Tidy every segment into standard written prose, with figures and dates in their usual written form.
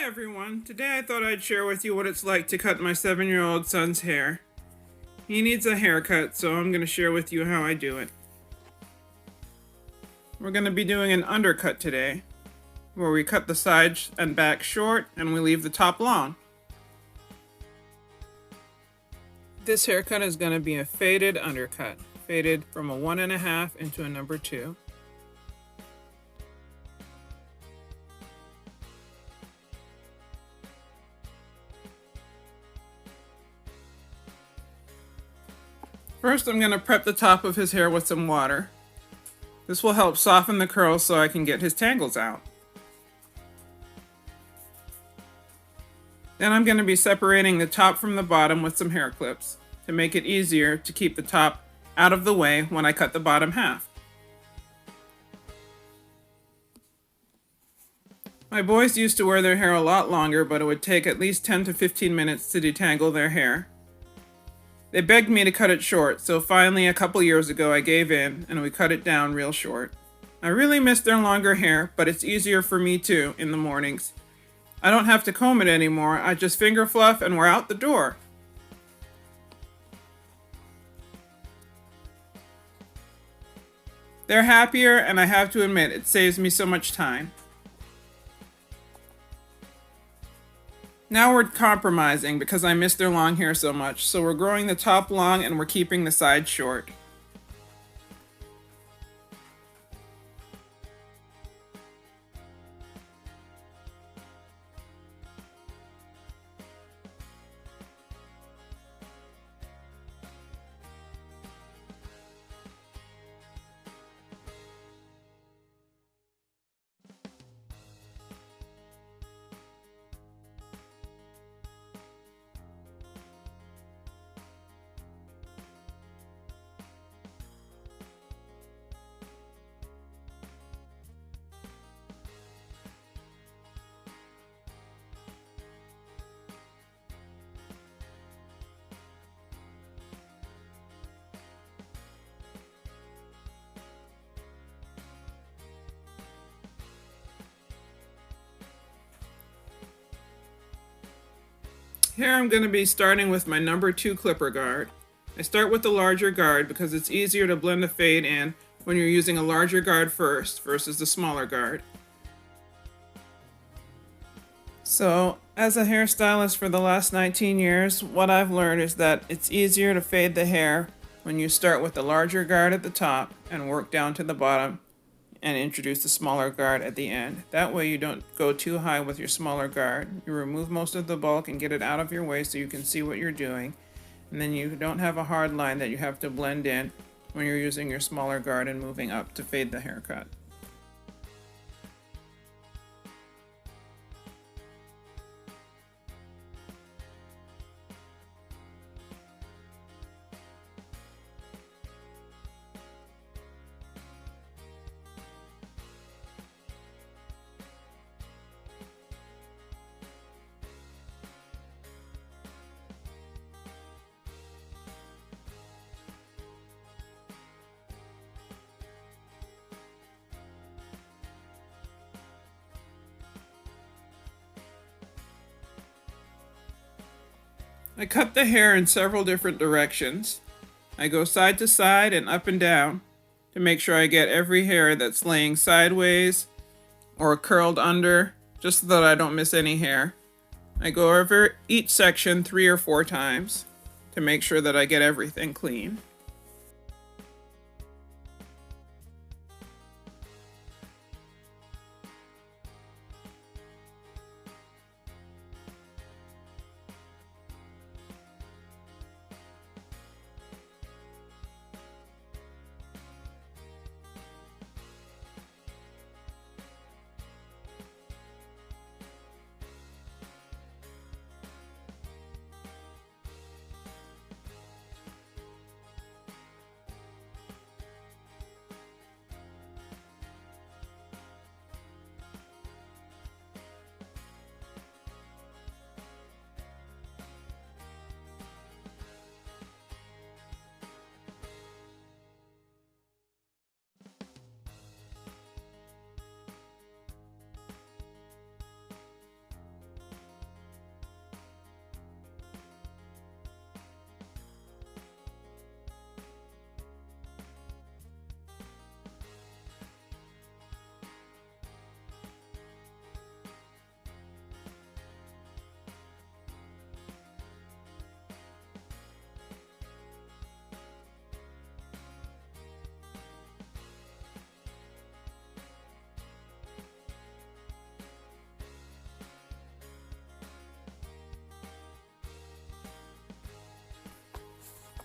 everyone, today I thought I'd share with you what it's like to cut my 7-year-old son's hair. He needs a haircut, so I'm going to share with you how I do it. We're going to be doing an undercut today, where we cut the sides and back short and we leave the top long. This haircut is going to be a faded undercut, faded from a 1.5 into a number 2. First, I'm going to prep the top of his hair with some water. This will help soften the curls so I can get his tangles out. Then I'm going to be separating the top from the bottom with some hair clips to make it easier to keep the top out of the way when I cut the bottom half. My boys used to wear their hair a lot longer, but it would take at least 10 to 15 minutes to detangle their hair. They begged me to cut it short, so finally a couple years ago I gave in and we cut it down real short. I really miss their longer hair, but it's easier for me too in the mornings. I don't have to comb it anymore, I just finger fluff and we're out the door. They're happier, and I have to admit it saves me so much time. Now we're compromising because I miss their long hair so much, so we're growing the top long and we're keeping the sides short. Here I'm going to be starting with my number 2 clipper guard. I start with the larger guard because it's easier to blend the fade in when you're using a larger guard first versus the smaller guard. So, as a hairstylist for the last 19 years, what I've learned is that it's easier to fade the hair when you start with the larger guard at the top and work down to the bottom and introduce the smaller guard at the end. That way you don't go too high with your smaller guard. You remove most of the bulk and get it out of your way so you can see what you're doing. And then you don't have a hard line that you have to blend in when you're using your smaller guard and moving up to fade the haircut. I cut the hair in several different directions. I go side to side and up and down to make sure I get every hair that's laying sideways or curled under, just so that I don't miss any hair. I go over each section 3 or 4 times to make sure that I get everything clean.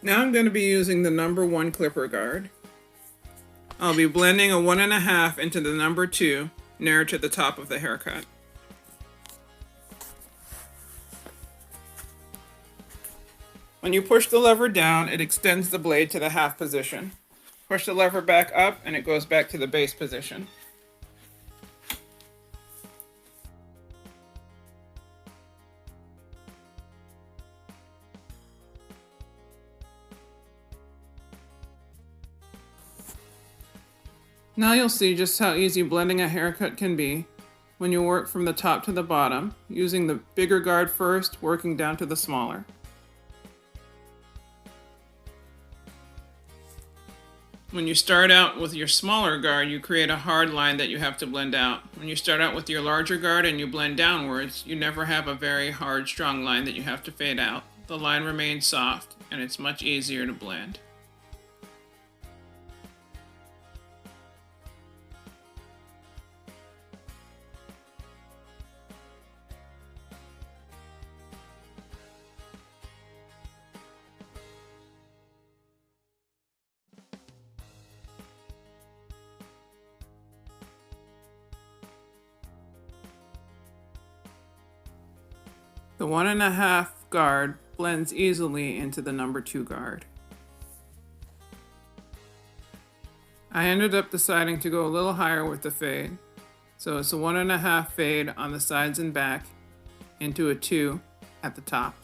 Now I'm going to be using the number 1 clipper guard. I'll be blending a 1.5 into the number 2 near to the top of the haircut. When you push the lever down, it extends the blade to the half position. Push the lever back up and it goes back to the base position. Now you'll see just how easy blending a haircut can be when you work from the top to the bottom, using the bigger guard first, working down to the smaller. When you start out with your smaller guard, you create a hard line that you have to blend out. When you start out with your larger guard and you blend downwards, you never have a very hard, strong line that you have to fade out. The line remains soft, and it's much easier to blend. The 1.5 guard blends easily into the number 2 guard. I ended up deciding to go a little higher with the fade. So it's a 1.5 fade on the sides and back into a 2 at the top.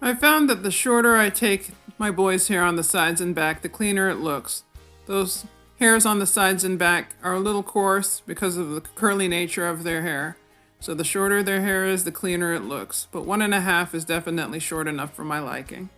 I found that the shorter I take my boy's hair on the sides and back, the cleaner it looks. Those hairs on the sides and back are a little coarse because of the curly nature of their hair. So the shorter their hair is, the cleaner it looks. But 1.5 is definitely short enough for my liking.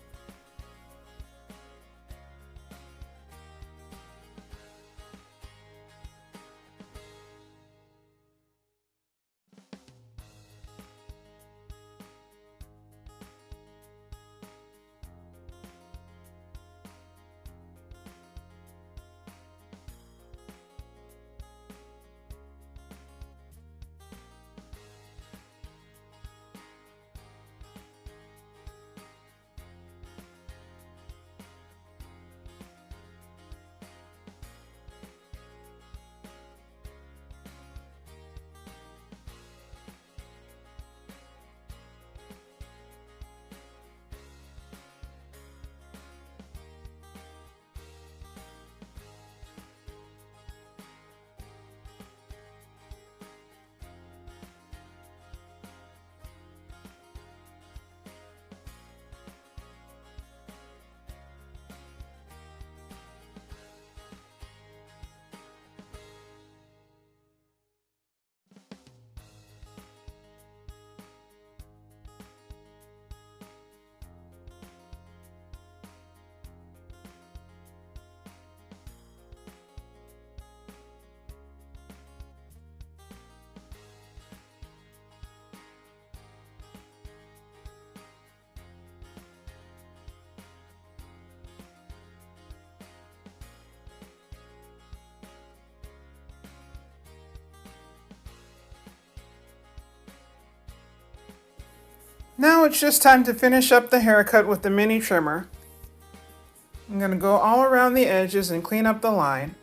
Now it's just time to finish up the haircut with the mini trimmer. I'm going to go all around the edges and clean up the line.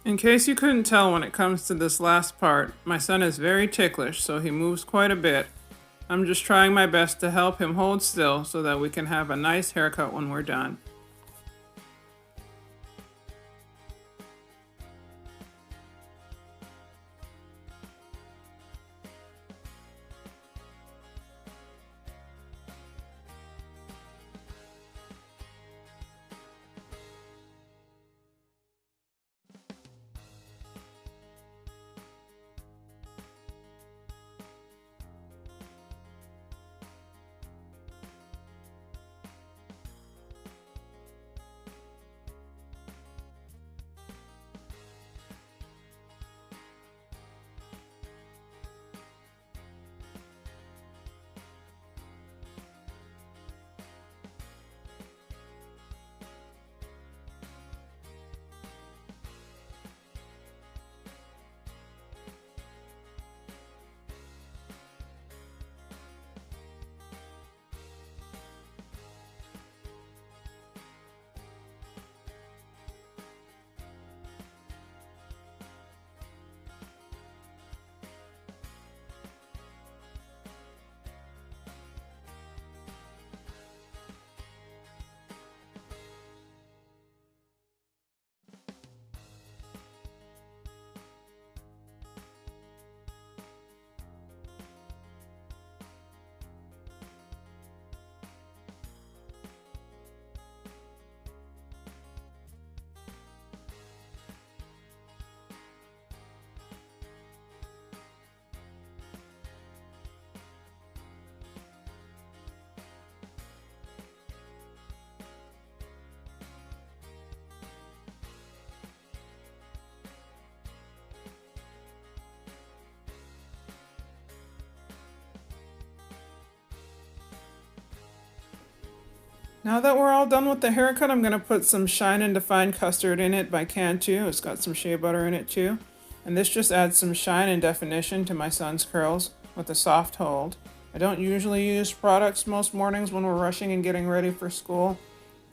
In case you couldn't tell when it comes to this last part, my son is very ticklish, so he moves quite a bit. I'm just trying my best to help him hold still so that we can have a nice haircut when we're done. Now that we're all done with the haircut, I'm going to put some Shine and Define Custard in it by Cantu. It's got some shea butter in it too. And this just adds some shine and definition to my son's curls with a soft hold. I don't usually use products most mornings when we're rushing and getting ready for school,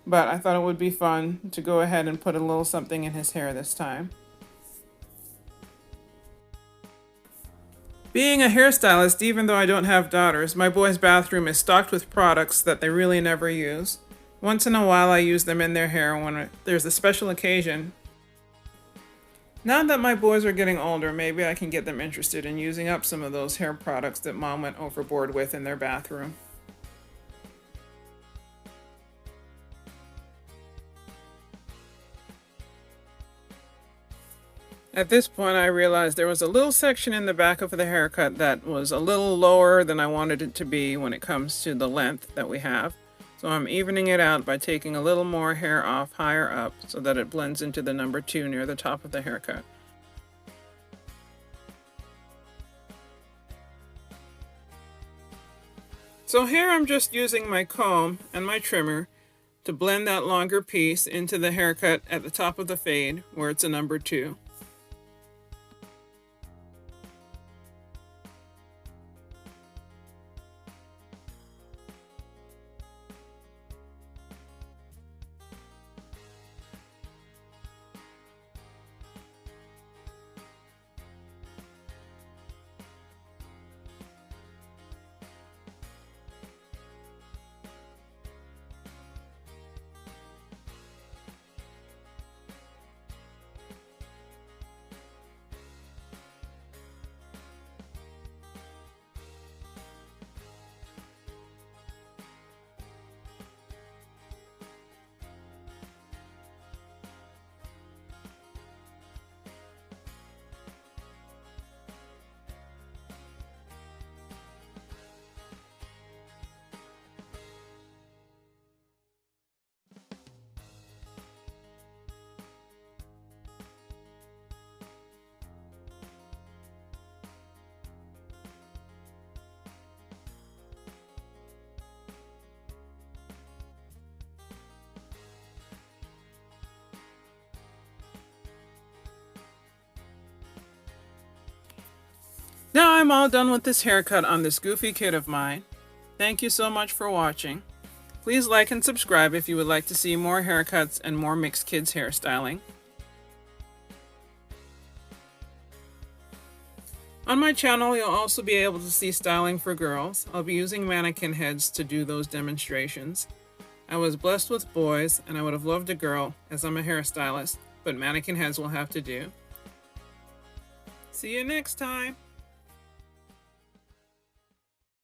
but I thought it would be fun to go ahead and put a little something in his hair this time. Being a hairstylist, even though I don't have daughters, my boys' bathroom is stocked with products that they really never use. Once in a while I use them in their hair when there's a special occasion. Now that my boys are getting older, maybe I can get them interested in using up some of those hair products that Mom went overboard with in their bathroom. At this point, I realized there was a little section in the back of the haircut that was a little lower than I wanted it to be when it comes to the length that we have. So I'm evening it out by taking a little more hair off higher up so that it blends into the number 2 near the top of the haircut. So here I'm just using my comb and my trimmer to blend that longer piece into the haircut at the top of the fade where it's a number 2. Now I'm all done with this haircut on this goofy kid of mine. Thank you so much for watching. Please like and subscribe if you would like to see more haircuts and more mixed kids hairstyling. On my channel, you'll also be able to see styling for girls. I'll be using mannequin heads to do those demonstrations. I was blessed with boys, and I would have loved a girl, as I'm a hairstylist, but mannequin heads will have to do. See you next time!